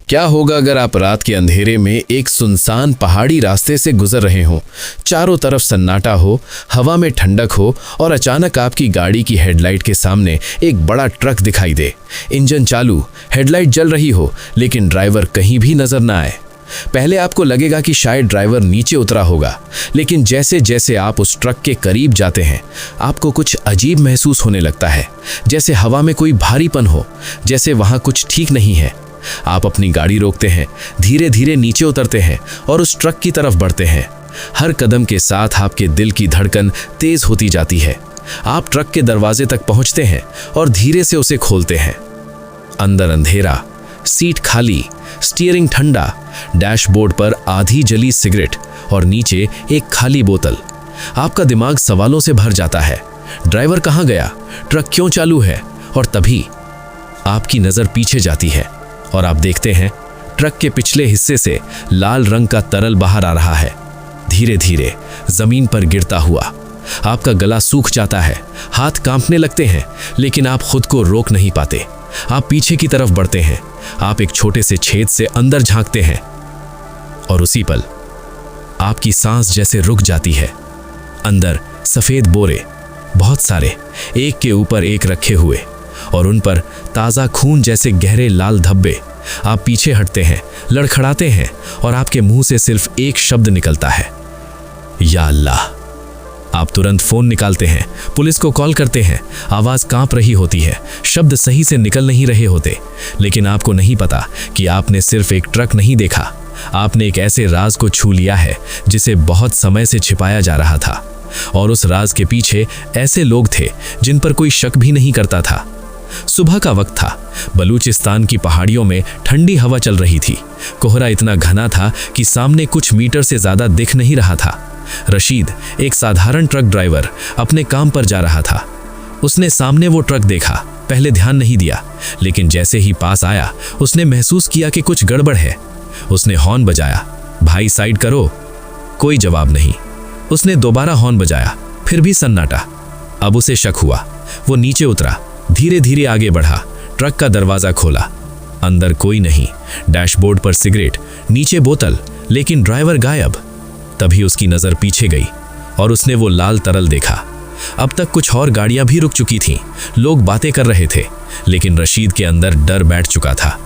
क्या होगा अगर आप रात के अंधेरे में एक सुनसान पहाड़ी रास्ते से गुजर रहे हो, चारों तरफ सन्नाटा हो, हवा में ठंडक हो और अचानक आपकी गाड़ी की हेडलाइट के सामने एक बड़ा ट्रक दिखाई दे। इंजन चालू, हेडलाइट जल रही हो, लेकिन ड्राइवर कहीं भी नजर ना आए। पहले आपको लगेगा कि शायद ड्राइवर नीचे उतरा होगा, लेकिन जैसे जैसे आप उस ट्रक के करीब जाते हैं, आपको कुछ अजीब महसूस होने लगता है, जैसे हवा में कोई भारीपन हो, जैसे वहां कुछ ठीक नहीं है। आप अपनी गाड़ी रोकते हैं, धीरे धीरे नीचे उतरते हैं और उस ट्रक की तरफ बढ़ते हैं। हर कदम के साथ आपके दिल की धड़कन तेज होती जाती है। आप ट्रक के दरवाजे तक पहुंचते हैं और धीरे से उसे खोलते हैं। अंदर अंधेरा, सीट खाली, स्टीयरिंग ठंडा, डैशबोर्ड पर आधी जली सिगरेट और नीचे एक खाली बोतल। आपका दिमाग सवालों से भर जाता है। ड्राइवर कहाँ गया? ट्रक क्यों चालू है? और तभी आपकी नज़र पीछे जाती है और आप देखते हैं ट्रक के पिछले हिस्से से लाल रंग का तरल बाहर आ रहा है, धीरे धीरे जमीन पर गिरता हुआ। आपका गला सूख जाता है, हाथ कांपने लगते हैं, लेकिन आप खुद को रोक नहीं पाते। आप पीछे की तरफ बढ़ते हैं। आप एक छोटे से छेद से अंदर झांकते हैं और उसी पल आपकी सांस जैसे रुक जाती है। अंदर सफेद बोरे, बहुत सारे, एक के ऊपर एक रखे हुए, और उन पर ताज़ा खून जैसे गहरे लाल धब्बे। आप पीछे हटते हैं, लड़खड़ाते हैं और आपके मुंह से सिर्फ एक शब्द निकलता है, या अल्लाह। आप तुरंत फोन निकालते हैं, पुलिस को कॉल करते हैं। आवाज़ कांप रही होती है, शब्द सही से निकल नहीं रहे होते, लेकिन आपको नहीं पता कि आपने सिर्फ एक ट्रक नहीं देखा, आपने एक ऐसे राज को छू लिया है जिसे बहुत समय से छिपाया जा रहा था। और उस राज के पीछे ऐसे लोग थे जिन पर कोई शक भी नहीं करता था। सुबह का वक्त था। बलूचिस्तान की पहाड़ियों में ठंडी हवा चल रही थी। कोहरा इतना घना था कि सामने कुछ मीटर से ज्यादा दिख नहीं रहा था। रशीद, एक साधारण ट्रक ड्राइवर, अपने काम पर जा रहा था। उसने सामने वो ट्रक देखा, पहले ध्यान नहीं दिया, लेकिन जैसे ही पास आया उसने महसूस किया कि कुछ गड़बड़ है। उसने हॉर्न बजाया, भाई साइड करो। कोई जवाब नहीं। उसने दोबारा हॉर्न बजाया, फिर भी सन्नाटा। अब उसे शक हुआ। वो नीचे उतरा, धीरे धीरे आगे बढ़ा, ट्रक का दरवाजा खोला। अंदर कोई नहीं, डैशबोर्ड पर सिगरेट, नीचे बोतल, लेकिन ड्राइवर गायब। तभी उसकी नज़र पीछे गई और उसने वो लाल तरल देखा। अब तक कुछ और गाड़ियां भी रुक चुकी थीं, लोग बातें कर रहे थे, लेकिन रशीद के अंदर डर बैठ चुका था।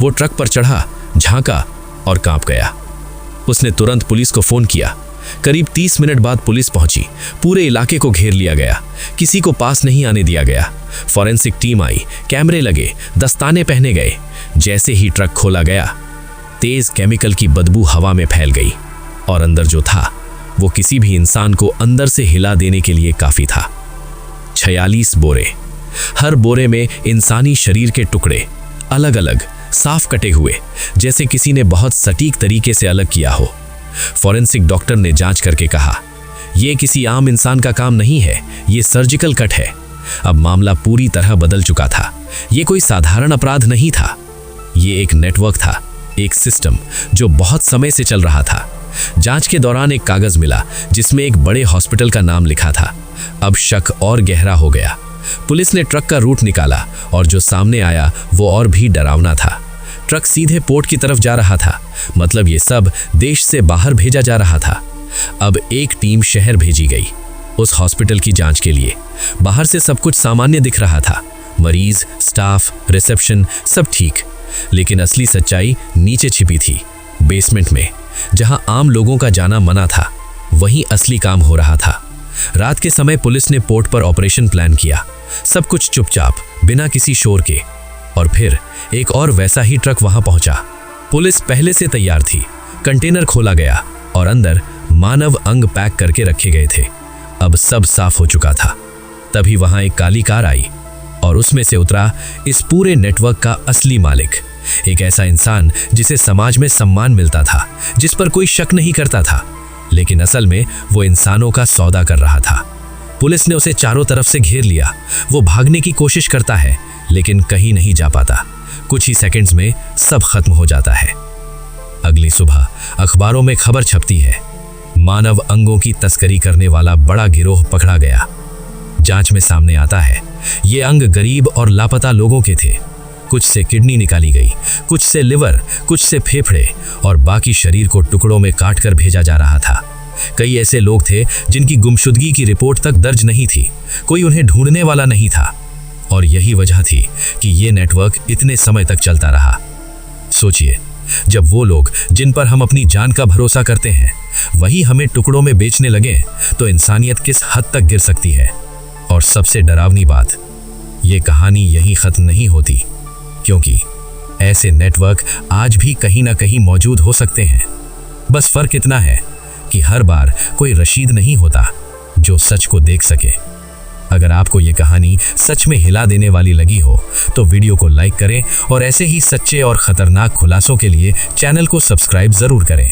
वो ट्रक पर चढ़ा, झांका और कांप गया। उसने तुरंत पुलिस को फ़ोन किया। करीब 30 मिनट बाद पुलिस पहुंची। पूरे इलाके को घेर लिया गया, किसी को पास नहीं आने दिया गया। फॉरेंसिक टीम आई, कैमरे लगे, दस्ताने पहने गए। जैसे ही ट्रक खोला गया, तेज केमिकल की बदबू हवा में फैल गई और अंदर जो था वो किसी भी इंसान को अंदर से हिला देने के लिए काफी था। 46 बोरे, हर बोरे में इंसानी शरीर के टुकड़े, अलग अलग, साफ कटे हुए, जैसे किसी ने बहुत सटीक तरीके से अलग किया हो। फॉरेंसिक डॉक्टर ने जांच करके कहा, यह किसी आम इंसान का काम नहीं है, ये सर्जिकल कट है। अब मामला पूरी तरह बदल चुका था। ये कोई साधारण अपराध नहीं था, ये एक नेटवर्क था, एक सिस्टम जो बहुत समय से चल रहा था। जांच के दौरान एक कागज मिला जिसमें एक बड़े हॉस्पिटल का नाम लिखा था। अब शक और गहरा हो गया। पुलिस ने ट्रक का रूट निकाला और जो सामने आया वो और भी डरावना था। ट्रक सीधे पोर्ट की तरफ जा रहा था, मतलब ये सब देश से बाहर भेजा जा रहा था। अब एक टीम शहर भेजी गई उस हॉस्पिटल की जांच के लिए। बाहर से सब कुछ सामान्य दिख रहा था, मरीज, स्टाफ, रिसेप्शन, सब ठीक। लेकिन असली सच्चाई नीचे छिपी थी, बेसमेंट में, जहां आम लोगों का जाना मना था, वहीं असली काम हो रहा था। रात के समय पुलिस ने पोर्ट पर ऑपरेशन प्लान किया, सब कुछ चुपचाप, बिना किसी शोर के। और फिर एक और वैसा ही ट्रक वहां पहुंचा। पुलिस पहले से तैयार थी। कंटेनर खोला गया और अंदर मानव अंग पैक करके रखे गए थे। अब सब साफ हो चुका था। तभी वहां एक काली कार आई और उसमें से उतरा इस पूरे नेटवर्क का असली मालिक, एक ऐसा इंसान जिसे समाज में सम्मान मिलता था, जिस पर कोई शक नहीं करता था, लेकिन असल में वो इंसानों का सौदा कर रहा था। पुलिस ने उसे चारों तरफ से घेर लिया। वो भागने की कोशिश करता है, लेकिन कहीं नहीं जा पाता। कुछ ही सेकंड्स में सब खत्म हो जाता है। अगली सुबह अखबारों में खबर छपती है, मानव अंगों की तस्करी करने वाला बड़ा गिरोह पकड़ा गया। जांच में सामने आता है ये अंग गरीब और लापता लोगों के थे। कुछ से किडनी निकाली गई, कुछ से लिवर, कुछ से फेफड़े और बाकी शरीर को टुकड़ों में काटकर भेजा जा रहा था। कई ऐसे लोग थे जिनकी गुमशुदगी की रिपोर्ट तक दर्ज नहीं थी, कोई उन्हें ढूंढने वाला नहीं था। और यही वजह थी कि ये नेटवर्क इतने समय तक चलता रहा। सोचिए, जब वो लोग जिन पर हम अपनी जान का भरोसा करते हैं वही हमें टुकड़ों में बेचने लगे तो इंसानियत किस हद तक गिर सकती है। और सबसे डरावनी बात, ये कहानी यहीं खत्म नहीं होती, क्योंकि ऐसे नेटवर्क आज भी कहीं ना कहीं मौजूद हो सकते हैं। बस फर्क इतना है कि हर बार कोई रशीद नहीं होता जो सच को देख सके। अगर आपको ये कहानी सच में हिला देने वाली लगी हो तो वीडियो को लाइक करें और ऐसे ही सच्चे और खतरनाक खुलासों के लिए चैनल को सब्सक्राइब जरूर करें।